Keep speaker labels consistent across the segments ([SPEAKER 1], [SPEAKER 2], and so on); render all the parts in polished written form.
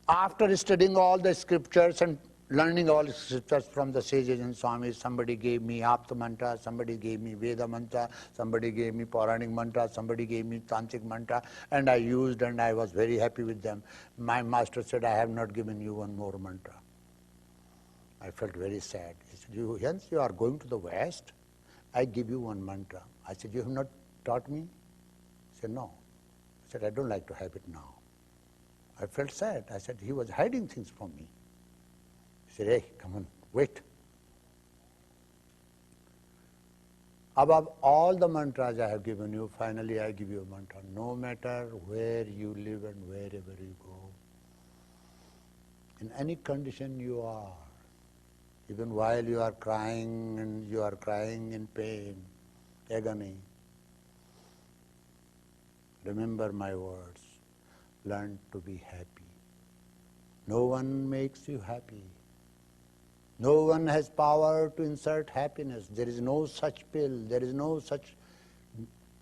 [SPEAKER 1] After studying all the scriptures and learning all the scriptures from the sages and Swamis, somebody gave me Apta mantra, somebody gave me Veda mantra, somebody gave me Puranic mantra, somebody gave me Tantric mantra, and I used and I was very happy with them. My master said, I have not given you one more mantra. I felt very sad. He said, hence you are going to the West, I give you one mantra. I said, you have not taught me? He said, no. I said, I don't like to have it now. I felt sad. I said, he was hiding things from me. He said, hey, come on, wait. Above all the mantras I have given you, finally I give you a mantra. No matter where you live and wherever you go, in any condition you are, even while you are crying and you are crying in pain, agony, remember my words. Learn to be happy. No one makes you happy. No one has power to insert happiness. There is no such pill, there is no such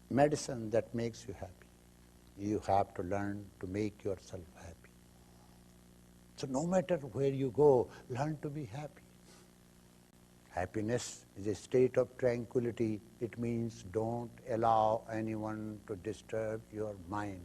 [SPEAKER 1] medicine that makes you happy. You have to learn to make yourself happy. So no matter where you go, learn to be happy. Happiness is a state of tranquility. It means don't allow anyone to disturb your mind.